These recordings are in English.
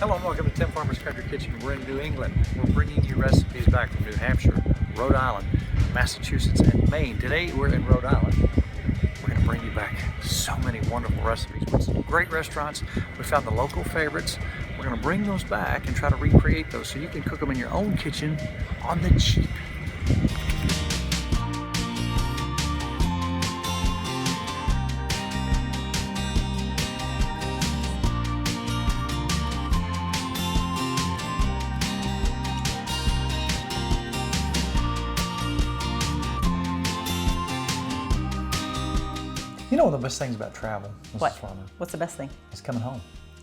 Hello and welcome to Tim Farmer's Country Kitchen. We're in New England. We're bringing you recipes back from New Hampshire, Rhode Island, Massachusetts, and Maine. Today we're in Rhode Island. We're going to bring you back so many wonderful recipes with some great restaurants. We found the local favorites. We're going to bring those back and try to recreate those so you can cook them in your own kitchen on the cheap. You know one of the best things about travel, Mrs. What? Farmer? What's the best thing? Is coming home.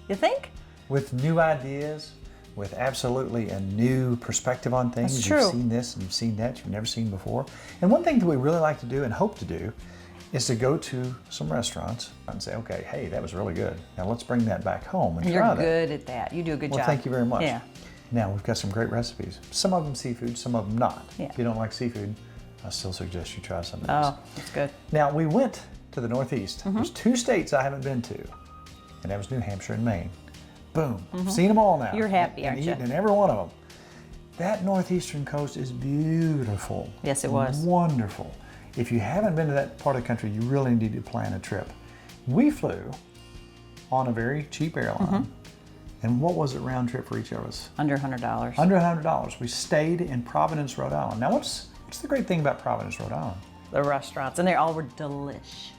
You think? With new ideas, with absolutely a new perspective on things. That's true. You've seen this and you've seen that you've never seen before. And one thing that we really like to do and hope to do is to go to some restaurants and say, okay, hey, that was really good. Now let's bring that back home and You're try that. good at that. You do a good Well, job. thank you very much. Yeah. Now we've got some great recipes. Some of them seafood, some of them not. Yeah. If you don't like seafood, I still suggest you try some of these. Oh, that's good. Now we went to the Northeast. Mm-hmm. There's two states I haven't been to, and that was New Hampshire and Maine. Boom, seen them all now. Mm-hmm. You're happy, and aren't you? eaten in every one of them. That northeastern coast is beautiful. Yes, it was. Wonderful. If you haven't been to that part of the country, you really need to plan a trip. We flew on a very cheap airline, Mm-hmm. and what was it round trip for each of us? Under $100. Under $100. We stayed in Providence, Rhode Island. Now, what's the great thing about Providence, Rhode Island? The restaurants, and they all were delish.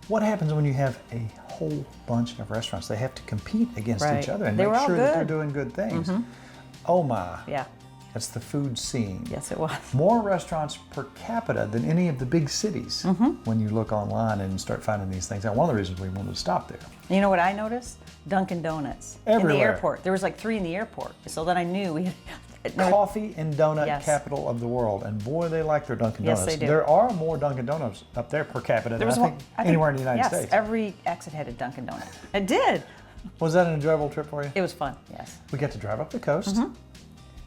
What happens when you have a whole bunch of restaurants? They have to compete against Right. each other and They make were all sure that they're good. doing good things. Oh my, Yeah. that's the food scene. Yes, it was. More restaurants per capita than any of the big cities when you look online and start finding these things. Now, one of the reasons we wanted to stop there. You know what I noticed? Dunkin' Donuts. In Everywhere. the airport. There was like 3 in the airport. So then I knew we had... Coffee and donut Yes. capital of the world, and boy, they like their Dunkin' Yes, Donuts. they do. There are more Dunkin' Donuts up there per capita than I think anywhere in the United yes, States. every exit had a Dunkin' Donut. It did. Was that an enjoyable trip for you? It was fun, yes. We got to drive up the coast and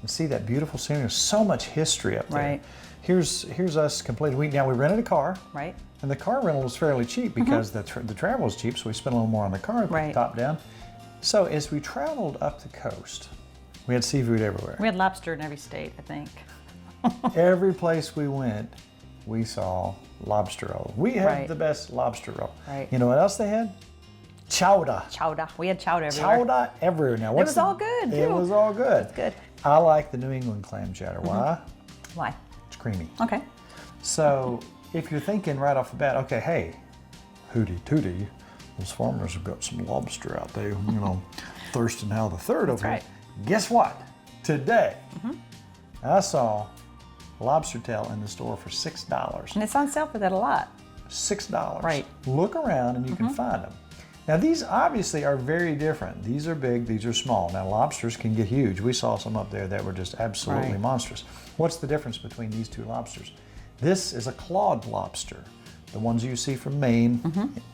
see that beautiful scenery. There's so much history up there. Right. Here's us completed. We rented a car, Right? and the car rental was fairly cheap because the travel was cheap, so we spent a little more on the car, Right. top down. So as we traveled up the coast, we had seafood everywhere. We had lobster in every state, I think. Every place we went, we saw lobster roll. We had Right. the best lobster roll. Right. You know what else they had? Chowder. Chowder. We had chowder everywhere. Chowder everywhere. Now, what's was all good, It too. was all good. It's good. I like the New England clam chowder. Why? Why? It's creamy. Okay. So if you're thinking right off the bat, okay, hey, hooty tooty, those farmers have got some lobster out there, you know, Thurston Howell the Third over right. here. Guess what? Today, I saw lobster tail in the store for $6. And it's on sale for that a lot. $6. Right. Look around and you can find them. Now these obviously are very different. These are big, these are small. Now lobsters can get huge. We saw some up there that were just absolutely Right. monstrous. What's the difference between these two lobsters? This is a clawed lobster. The ones you see from Maine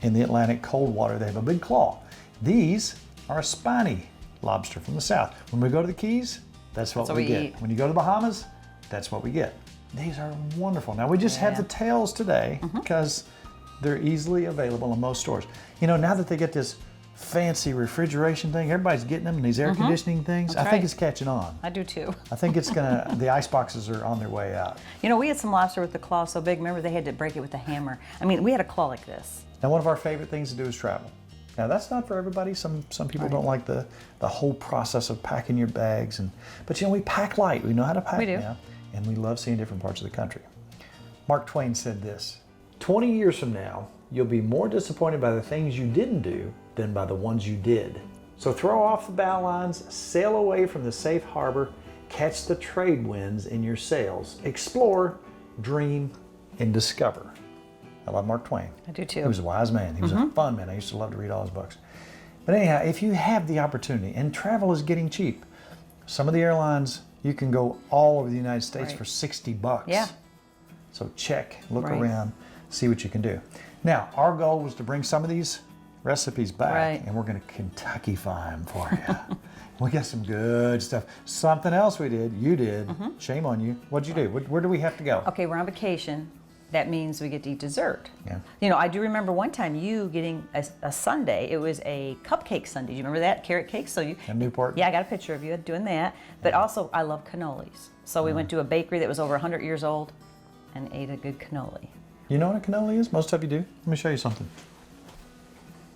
in the Atlantic cold water, they have a big claw. These are a spiny lobster from the south. When we go to the Keys, that's what we get. eat. When you go to the Bahamas, that's what we get. These are wonderful. Now we just have Yeah. the tails today because they're easily available in most stores. You know, now that they get this fancy refrigeration thing, everybody's getting them and these air conditioning things. That's I think right. it's catching on. I do too. I think it's gonna, the ice boxes are on their way out. You know, we had some lobster with the claw so big, remember they had to break it with a hammer. I mean, we had a claw like this. Now, one of our favorite things to do is travel. Now, that's not for everybody. Some people don't like the whole process of packing your bags. But you know, we pack light. We know how to pack We do. now. And we love seeing different parts of the country. Mark Twain said this, 20 years from now, you'll be more disappointed by the things you didn't do than by the ones you did. So throw off the bow lines, sail away from the safe harbor, catch the trade winds in your sails, explore, dream, and discover. I love Mark Twain. I do too. He was a wise man. He was a fun man. I used to love to read all his books. But anyhow, if you have the opportunity, and travel is getting cheap, some of the airlines, you can go all over the United States Right. for $60. Yeah. So check, look Right. around, see what you can do. Now, our goal was to bring some of these recipes back, Right. and we're going to Kentuckify them for you. We got some good stuff. Something else we did, you did, shame on you. What'd you do? Where do we have to go? Okay, we're on vacation that means we get to eat dessert. Yeah. You know, I do remember one time you getting a sundae. It was a cupcake sundae. Do you remember that? Carrot cake? So you. In Newport? Yeah, I got a picture of you doing that. But also, I love cannolis. So we went to a bakery that was over 100 years old and ate a good cannoli. You know what a cannoli is? Most of you do. Let me show you something.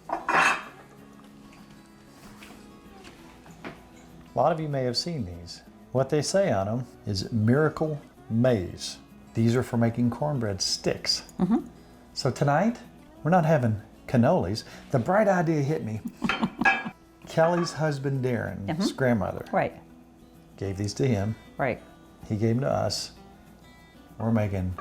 A lot of you may have seen these. What they say on them is miracle maize. These are for making cornbread sticks. So tonight, we're not having cannolis. The bright idea hit me. Kelly's husband, Darren's grandmother, Right. gave these to him. Right. He gave them to us. We're making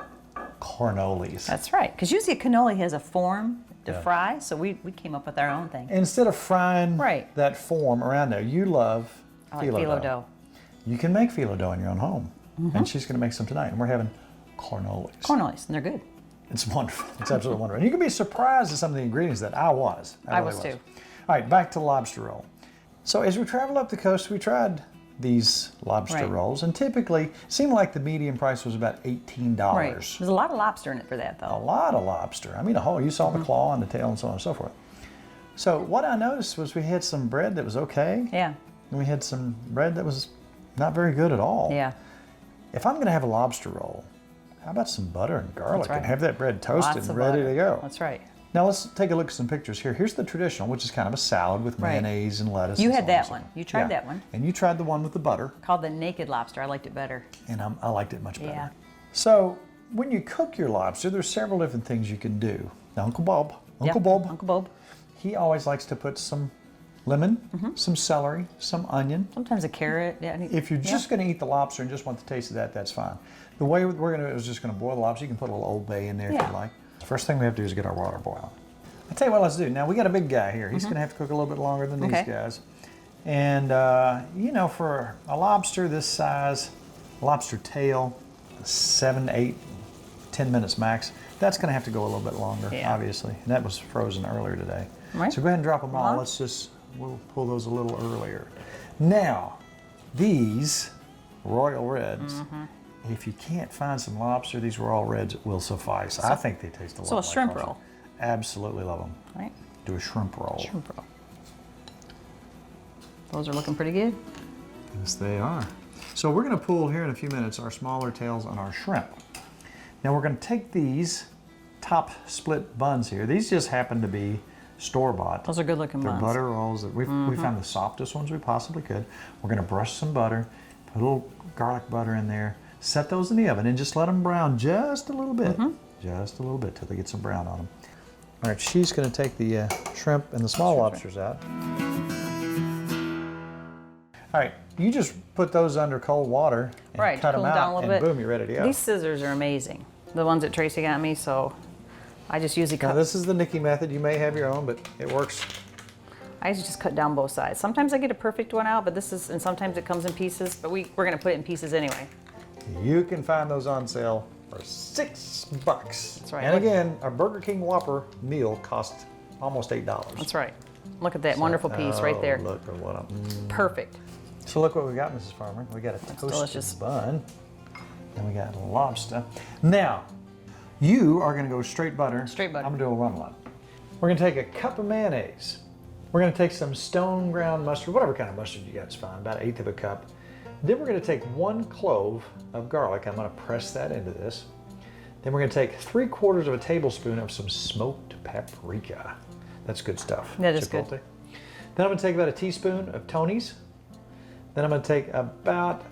cornolis. That's right. Because usually a cannoli has a form to Yeah. fry, so we came up with our own thing. Instead of frying Right. that form around there, you love I like phyllo phyllo dough. dough. You can make phyllo dough in your own home. And she's going to make some tonight. And we're having cornolis. Cornolis, and they're good. It's wonderful. It's absolutely wonderful. And you can be surprised at some of the ingredients that I was. I really was too. All right, back to lobster roll. So as we traveled up the coast, we tried these lobster Right. rolls. And typically, it seemed like the median price was about $18. Right. There's a lot of lobster in it for that, A though. lot of lobster. I mean, a whole, you saw the claw and the tail and so on and so forth. So what I noticed was we had some bread that was okay. Yeah. And we had some bread that was not very good at all. Yeah. If I'm going to have a lobster roll, how about some butter and garlic right. and have that bread toasted Lots and of ready butter. to go? That's right. Now let's take a look at some pictures here. Here's the traditional, which is kind of a salad with Right. mayonnaise and lettuce. You and had so on that and so one. forth. You tried that one. And you tried the one with the butter, Called the naked lobster. I liked it better. and I liked it much better. Yeah. So when you cook your lobster, there's several different things you can do. Now, Uncle Bob, Yep. Uncle Bob. he always likes to put some lemon, some celery, some onion. Sometimes a carrot. Yeah. If you're just going to eat the lobster and just want the taste of that, that's fine. The way we're going to do it is just going to boil the lobster. You can put a little Old Bay in there if Yeah. you like. The first thing we have to do is get our water boiling. I'll tell you what let's do. Now, we got a big guy here. He's going to have to cook a little bit longer than these Okay. guys. And, you know, for a lobster this size, lobster tail, 7, 8, 10 minutes max, that's going to have to go a little bit longer, Yeah. obviously. And that was frozen earlier today. Right. So go ahead and drop them all. We'll pull those a little earlier. Now, these Royal Reds, if you can't find some lobster, these Royal Reds will suffice. I think they taste a lot So a like shrimp lobster. roll. Absolutely love them. Right. Do a shrimp roll. Shrimp roll. Those are looking pretty good. Yes, they are. So we're going to pull here in a few minutes our smaller tails on our shrimp. Now we're going to take these top split buns here. These just happen to be store-bought. Those are good looking They're buns. butter rolls. That we found the softest ones we possibly could. We're going to brush some butter, put a little garlic butter in there, set those in the oven, and just let them brown just a little bit. Just a little bit till they get some brown on them. All right, she's going to take the shrimp and the small lobsters out. All right, you just put those under cold water and Right, cut cool them them down out, a little and bit. boom, you're ready to go. These scissors are amazing. The ones that Tracy got me, so I just usually Now cut. this is the Nicki method. You may have your own, but it works. I usually just cut down both sides. Sometimes I get a perfect one out, but this is, and sometimes it comes in pieces. But we're gonna put it in pieces anyway. You can find those on sale for $6. That's right. And again, a Burger King Whopper meal costs almost $8. That's right. Look at that wonderful piece right there. Look at what I'm. Perfect. So look what we got, Mrs. Farmer. We got a toasted delicious. bun, and we got lobster. Now, you are going to go straight butter. Straight butter. I'm going to do a remoulade. We're going to take a cup of mayonnaise. We're going to take some stone ground mustard, whatever kind of mustard you got is fine, about 1/8 of a cup. Then we're going to take 1 clove of garlic. I'm going to press that into this. Then we're going to take 3/4 of a tablespoon of some smoked paprika. That's good stuff. That is good. Chipotle. Then I'm going to take about a teaspoon of Tony's. Then I'm going to take about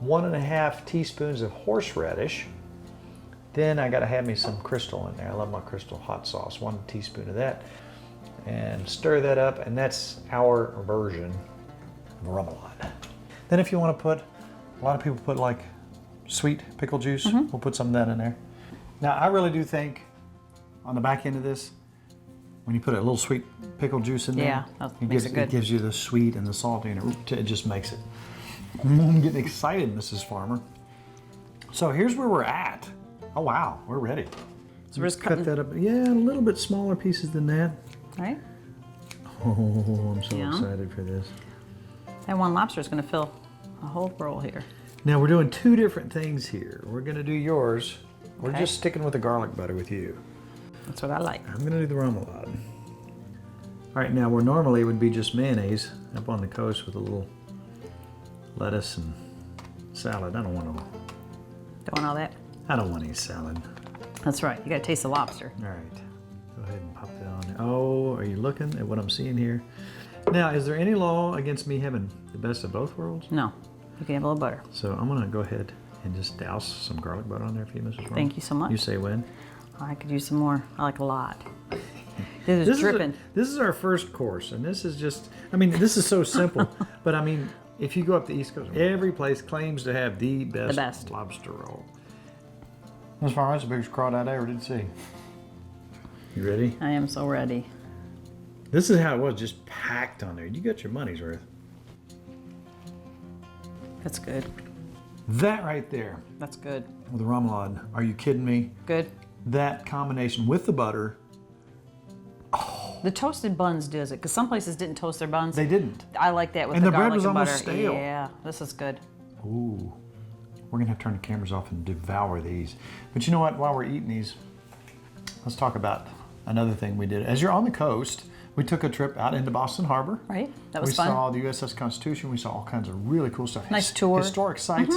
1.5 teaspoons of horseradish. Then I got to have me some Crystal in there. I love my Crystal hot sauce. 1 teaspoon of that. And stir that up, and that's our version of remoulade. Then if you want to put, a lot of people put like sweet pickle juice. We'll put some of that in there. Now I really do think on the back end of this, when you put a little sweet pickle juice in there, Yeah, that makes it good. It gives you the sweet and the salty, and it just makes it. I'm getting excited, Mrs. Farmer. So here's where we're at. Oh wow, we're ready. So we're just Cut cutting. that up. Yeah, a little bit smaller pieces than that. Right. Oh, I'm so Yeah. excited for this. That one lobster is gonna fill a whole roll here. Now we're doing 2 different things here. We're gonna do yours We're just sticking with the garlic butter with you. That's what I like. I'm gonna do the remoulade. All right, now where normally it would be just mayonnaise up on the coast with a little lettuce and salad. I don't want all that? I don't want any salad. That's right. You got to taste the lobster. All right, go ahead and pop that on there. Oh, are you looking at what I'm seeing here? Now, is there any law against me having the best of both worlds? No, you can have a little butter. So I'm gonna go ahead and just douse some garlic butter on there for you, Mrs. Ron. Thank you so much. You say when? I could use some more. I like a lot. This is dripping. This is our first course, and this is just, I mean, this is so simple, but I mean, if you go up the East Coast, every place claims to have the best lobster roll. Ms. Farmer, that's the biggest crowd I ever did see. You ready? I am so ready. This is how it was, just packed on there. You got your money's worth. That's good. That right there That's good. with the remoulade, are you kidding me? Good. That combination with the butter. The toasted buns does it, because some places didn't toast their buns. They didn't. I like that with And the the bread garlic was and almost butter. stale. Yeah, this is good. Ooh, we're gonna have to turn the cameras off and devour these. But you know what, while we're eating these, let's talk about another thing we did. As you're on the coast, we took a trip out into Boston Harbor. Right, that was we fun. We saw the USS Constitution. We saw all kinds of really cool stuff. Nice tour. Historic sites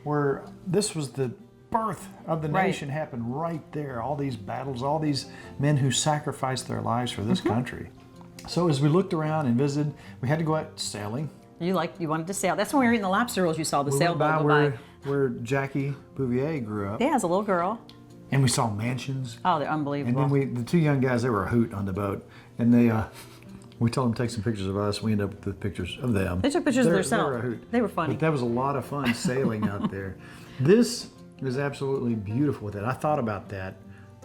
where this was the birth of the nation happened right there. All these battles, all these men who sacrificed their lives for this country. So as we looked around and visited, we had to go out sailing. You wanted to sail. That's when we were eating the lobster rolls. You saw the We sailboat went by go by. where Jackie Bouvier grew up. Yeah, as a little girl. And we saw mansions. Oh, they're And unbelievable. then the two young guys, they were a hoot on the boat. And we told them to take some pictures of us. We ended up with pictures of them. They took pictures of They themselves. were a hoot. They were funny. But that was a lot of fun sailing out there. This is absolutely beautiful with it. I thought about that.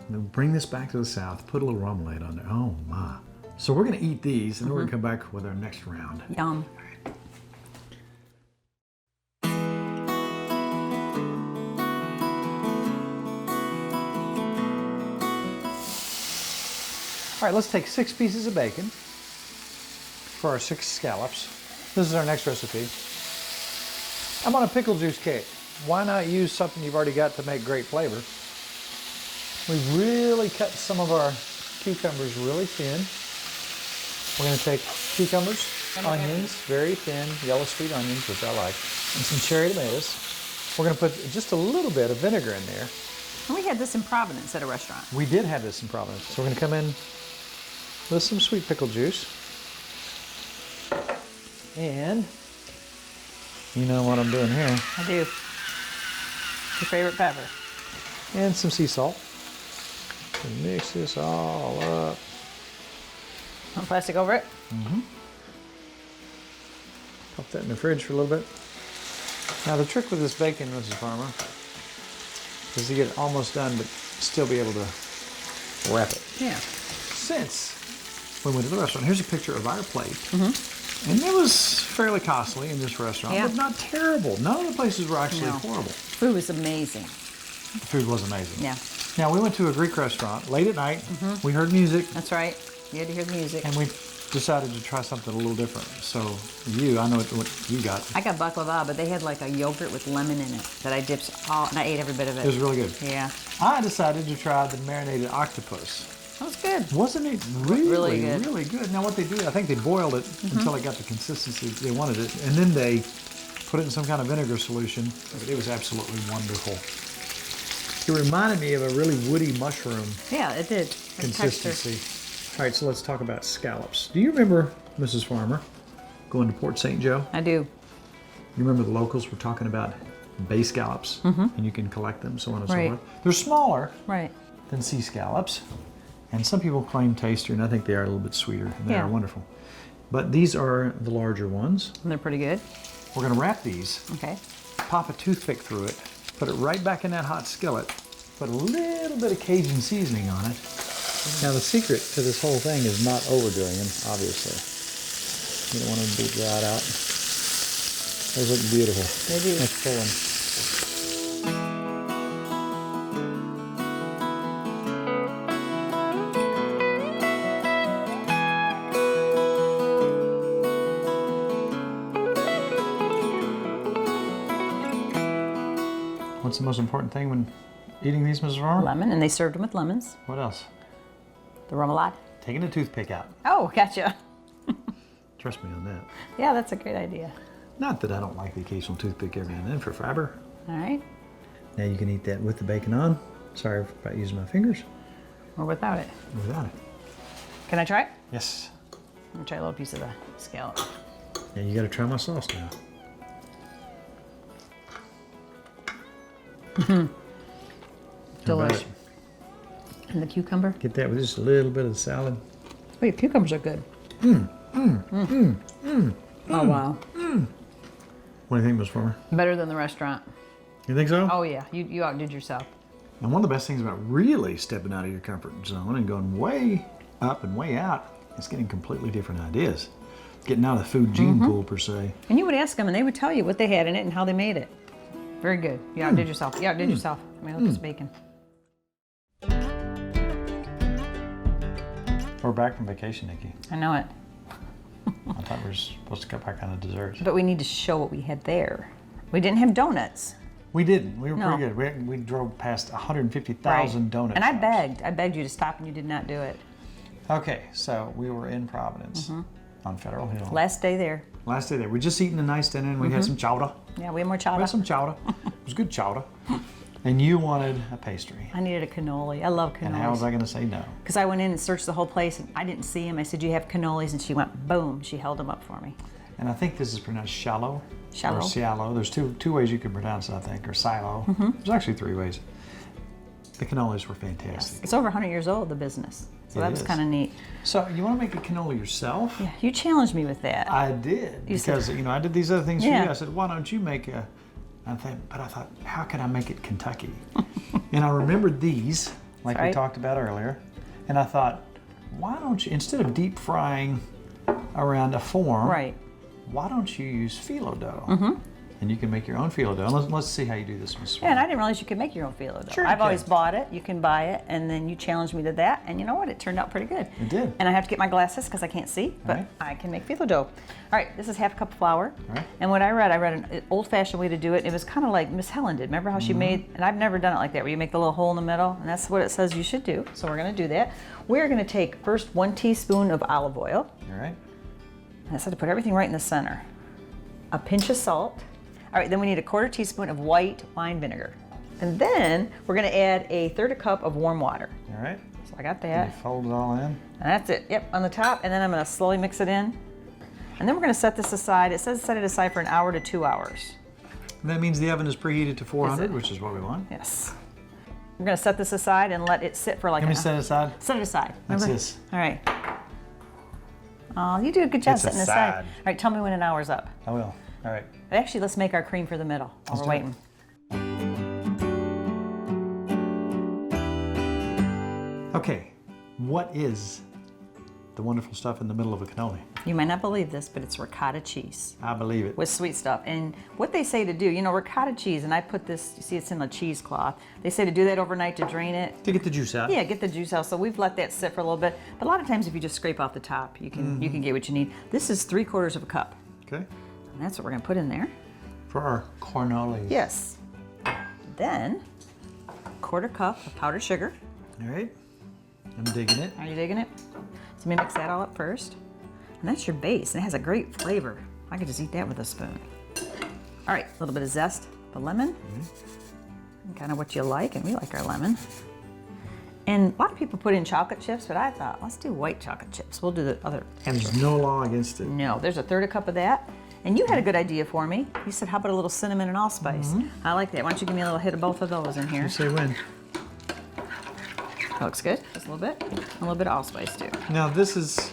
Bring this back to the South. Put a little remoulade on there. Oh my. So we're going to eat these and then we're going to come back with our next round. Yum. All right, let's take 6 pieces of bacon for our 6 scallops. This is our next recipe. I'm on a pickle juice cake. Why not use something you've already got to make great flavor? We've really cut some of our cucumbers really thin. We're going to take cucumbers, onions, very thin, yellow sweet onions, which I like, and some cherry tomatoes. We're going to put just a little bit of vinegar in there. And we had this in Providence at a restaurant. We did have this in Providence. So we're going to come in with some sweet pickle juice. And you know what I'm doing here. I do. Your favorite pepper. And some sea salt. And mix this all up. Want plastic over it? Pop that in the fridge for a little bit. Now the trick with this bacon, Mrs. Farmer, is to get it almost done but still be able to wrap it. Yeah. Since we went to the restaurant, here's a picture of our plate. And it was fairly costly in this restaurant, but not terrible. None of the places were actually horrible. Food was amazing. The food was amazing. Yeah. Now we went to a Greek restaurant late at night. We heard music. That's right. You had to hear the music. And we decided to try something a little different. So I know what you got. I got baklava, but they had like a yogurt with lemon in it that I dipped all, and I ate every bit of it. It was really good. Yeah. I decided to try the marinated octopus. That was good. Wasn't it really good. really good? Now what they do, I think they boiled it until it got the consistency they wanted it, and then they put it in some kind of vinegar solution. It was absolutely wonderful. It reminded me of a really woody mushroom Yeah, it did. The consistency. texture. All right, so let's talk about scallops. Do you remember, Mrs. Farmer, going to Port St. Joe? I do. You remember the locals were talking about bay scallops, and you can collect them, so on and so forth. They're smaller Right. than sea scallops, and some people claim tastier, and I think they are a little bit sweeter, and they are wonderful. But these are the larger ones. And they're pretty good. We're going to wrap these, Okay. pop a toothpick through it, put it right back in that hot skillet, put a little bit of Cajun seasoning on it. Now the secret to this whole thing is not overdoing them, obviously. You don't want them to be dried out. Those look beautiful. They do. Let's pull them. What's the most important thing when eating these, Mrs. Farmer? Lemon, and they served them with lemons. What else? The remoulade. Taking a toothpick out. Oh, gotcha. Trust me on that. Yeah, that's a great idea. Not that I don't like the occasional toothpick every now and then for fiber. All right. Now you can eat that with the bacon on. Sorry about using my fingers. Or without it. Without it. Can I try it? Yes. I'm gonna try a little piece of the scallop. Now you got to try my sauce now. Delicious. And the cucumber. Get that with just a little bit of the salad. Wait, cucumbers are good. Oh, wow. What do you think, Ms. Farmer? Better than the restaurant. You think so? Oh, yeah. You outdid yourself. And one of the best things about really stepping out of your comfort zone and going way up and way out is getting completely different ideas. Getting out of the food gene pool, per se. And you would ask them, and they would tell you what they had in it and how they made it. Very good. You outdid yourself. You outdid yourself. I mean, look at this bacon. We're back from vacation, Nikki. I know it. I thought we were supposed to cut back on the desserts. But we need to show what we had there. We didn't have donuts. We didn't. We were No. pretty good. We drove past 150,000 donuts. And I begged you to stop, and you did not do it. Okay, so we were in Providence on Federal Hill. Last day there. Last day there. We just eaten a nice dinner and we had some chowder. Yeah, we had more We chowder. had some chowder. It was good chowder. And you wanted a pastry. I needed a cannoli. I love And how was cannolis. I going to say no? Because I went in and searched the whole place, and I didn't see him. I said, "Do you have cannolis?" And she went, boom. She held them up for me. And I think this is pronounced shallow. Shallow. Or shallow. There's two ways you can pronounce it, I think, or silo. There's actually 3 ways. The cannolis were fantastic. It's over 100 years old, the business. So that was is. kind of neat. So you want to make a cannoli yourself? Yeah, you challenged me with that. I did. You said- Because, I did these other things for Yeah. you. I said, why don't you make a... I thought, how can I make it Kentucky? And I remembered these, like we right. talked about earlier. And I thought, why don't you, instead of deep frying around a form, Right. why don't you use phyllo dough? And you can make your own phyllo dough. Let's see how you do this, Miss. Yeah, and I didn't realize you could make your own phyllo dough. Sure you I've always can. bought it. You can buy it, and then you challenged me to that, and you know what? It turned out pretty good. It did. And I have to get my glasses because I can't see, but Right. I can make phyllo dough. All right, this is half a cup of flour. All right. And what I read an old-fashioned way to do it. It was kind of like Miss Helen did. Remember how she made, and I've never done it like that, where you make the little hole in the middle, and that's what it says you should do. So we're going to do that. We're going to take first 1 teaspoon of olive oil. All right. And I said to put everything right in the center. A pinch of salt. All right, then we need a 1/4 teaspoon of white wine vinegar. And then we're gonna add a 1/3 cup of warm water. All right. So I got You that. fold it all in. And that's it, yep, on the top. And then I'm gonna slowly mix it in. And then we're gonna set this aside. It says set it aside for 1 hour to 2 hours. And that means the oven is preheated to 400, Is it? which is what we want. Yes. We're gonna set this aside and let it sit for like Let me an set it aside. Set it aside. That's Remember? this. All right. Oh, you do a good job It's setting it aside. aside. All right, tell me when 1 hour's up. I will. All right. Actually, let's make our cream for the middle while we're do it. waiting. Okay. What is the wonderful stuff in the middle of a cannoli? You might not believe this, but it's ricotta cheese I believe it. with sweet stuff. And what they say to do, ricotta cheese, and I put this, you see it's in a cheesecloth. They say to do that overnight to drain it. To get the juice out. Yeah, get the juice out. So we've let that sit for a little bit. But a lot of times if you just scrape off the top, you can get what you need. This is 3/4 of a cup. Okay. And that's what we're gonna put in there. For our cornolis. Yes. Then, 1/4 cup of powdered sugar. All right. I'm digging it. Are you digging it? So let me mix that all up first. And that's your base, and it has a great flavor. I could just eat that with a spoon. All right, a little bit of zest, the lemon, and kind of what you like, and we like our lemon. And a lot of people put in chocolate chips, but I thought, let's do white chocolate chips. We'll do the other And extra. there's no law against it. No, there's a 1/3 cup of that. And you had a good idea for me. You said, how about a little cinnamon and allspice? I like that. Why don't you give me a little hit of both of those in here? You say when. That looks good. Just a little bit. A little bit of allspice too. Now this is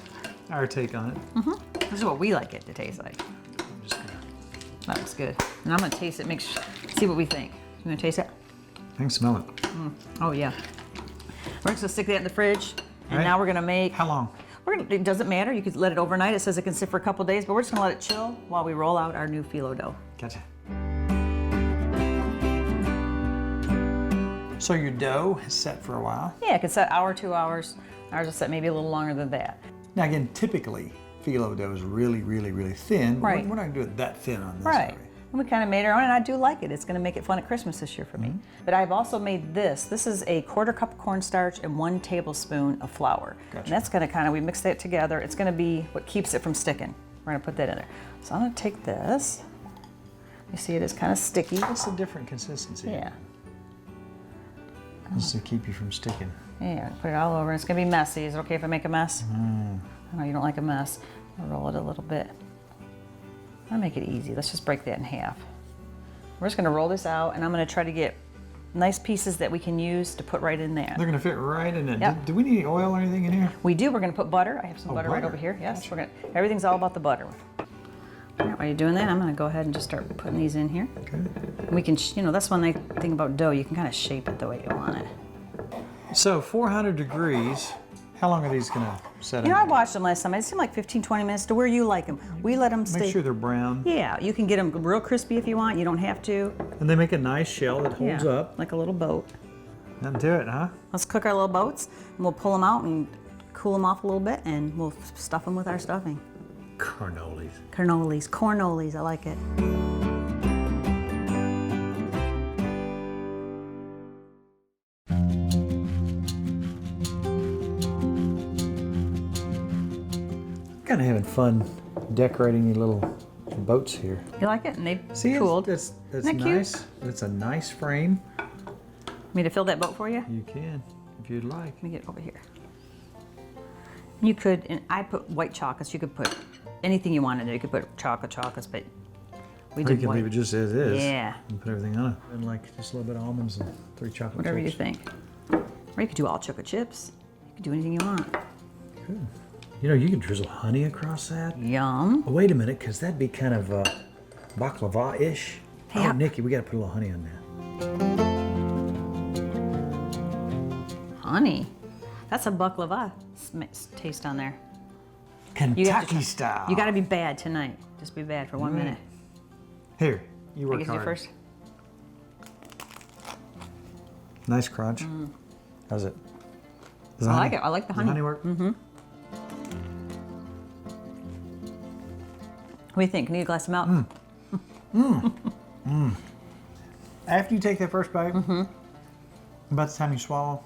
our take on it. This is what we like it to taste like. I'm just gonna, That looks good. And I'm gonna taste it. See what we think. You gonna taste it? I can smell it. Oh yeah. We're just gonna stick that in the fridge, and Right. now we're gonna make. How long? It doesn't matter. You could let it overnight. It says it can sit for a couple days, but we're just gonna let it chill while we roll out our new phyllo dough. Gotcha. So your dough is set for a while. Yeah, it can set 1 hour, 2 hours. Ours will set maybe a little longer than that. Now again, typically phyllo dough is really, really, really thin. Right. We're not gonna do it that thin on this. Right. are we? And we kind of made our own, and I do like it. It's going to make it fun at Christmas this year for me. But I've also made this. This is a 1/4 cup of cornstarch and 1 tablespoon of flour. Gotcha. And that's going to kind of, we mix that together. It's going to be what keeps it from sticking. We're going to put that in there. So I'm going to take this. You see it is kind of sticky. It's a different consistency. Yeah. Just to keep you from sticking. Yeah, put it all over. It's going to be messy. Is it okay if I make a mess? I know you don't like a mess. I'll roll it a little bit. I'll make it easy. Let's just break that in half. We're just going to roll this out, and I'm going to try to get nice pieces that we can use to put right in there. They're going to fit right in it. Yep. Do we need any oil or anything in here? We do. We're going to put butter. I have some butter right over here. Yes, Gotcha. we're going to. Everything's all about the butter. All right, while you're doing that, I'm going to go ahead and just start putting these in here. Okay. We can, you know, that's one nice thing about dough. You can kind of shape it the way you want it. So 400 degrees. How long are these going to set You in? know, I watched them last time. It seemed like 15, 20 minutes to where you like them. We let them stay. Make sure they're brown. Yeah, you can get them real crispy if you want. You don't have to. And they make a nice shell that holds Yeah, up. like a little boat. That'll do it, huh? Let's cook our little boats, and we'll pull them out and cool them off a little bit, and we'll stuff them with our stuffing. Cornolis. Cornolis, I like it. Kind of having fun decorating these little boats here. You like it? And they've See, cooled. that's Isn't that cute? nice. It's a nice frame. Me to fill that boat for you? You can, if you'd like. Let me get it over here. You could, and I put white chocolates. You could put anything you wanted. You could put chocolates, but we Or you did can white. leave it just as is. Yeah. And put everything on it. And like just a little bit of almonds and 3 chocolate Whatever you chips. think. Or you could do all chocolate chips. You could do anything you want. Good. You know, you can drizzle honey across that. Yum. Oh, wait a minute, because that'd be kind of baklava-ish. Hey, Oh, how- Nikki, we got to put a little honey on that. Honey. That's a baklava taste on there. Kentucky style. You got to be bad tonight. Just be bad for 1 minute. Here, you I work guess you hard. first. Nice crunch. How's it? Does I the like it. I like the does honey. honey work? What do you think? Need a glass of milk? After you take that first bite, about the time you swallow,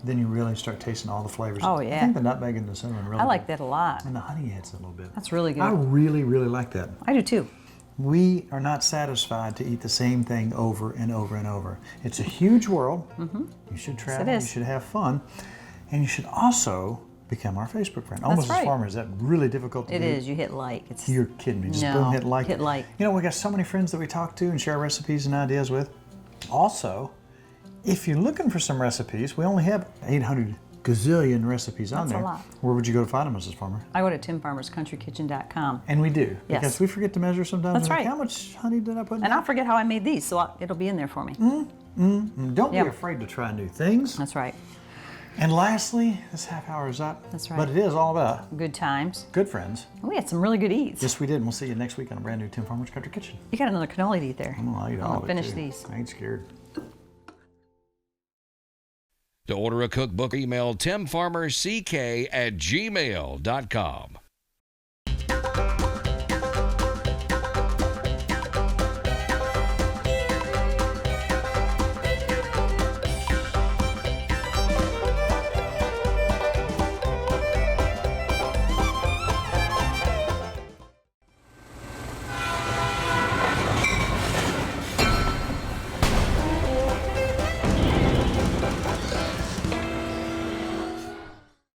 then you really start tasting all the flavors. Oh, I yeah. think the nutmeg and the cinnamon really I like good. that a lot. And the honey adds a little bit. That's really good. I really, really like that. I do too. We are not satisfied to eat the same thing over and over and over. It's a huge world. You should travel, you is. should have fun, and you should also become our Facebook friend. Almost right. as Farmer, is that really difficult to It do? is. You hit like. It's. You're kidding me. Just No, boom, hit like. hit like. You know, we got so many friends that we talk to and share recipes and ideas with. Also, if you're looking for some recipes, we only have 800 gazillion recipes on That's a there. lot. Where would you go to find them, Mrs. Farmer? I go to timfarmerscountrykitchen.com. And we do. Yes. Because we forget to measure sometimes. That's Like, right. how much honey did I put in And that? I'll forget how I made these, so it'll be in there for me. Don't Yeah. be afraid to try new things. That's right. And lastly, this half hour is up. That's right. But it is all about Good times. good friends. We had some really good eats. Yes, we did. And we'll see you next week on a brand new Tim Farmer's Country Kitchen. You got another cannoli to eat there. I'll eat I'm all gonna of it, finish too. these. I ain't scared. To order a cookbook, email timfarmerck@gmail.com.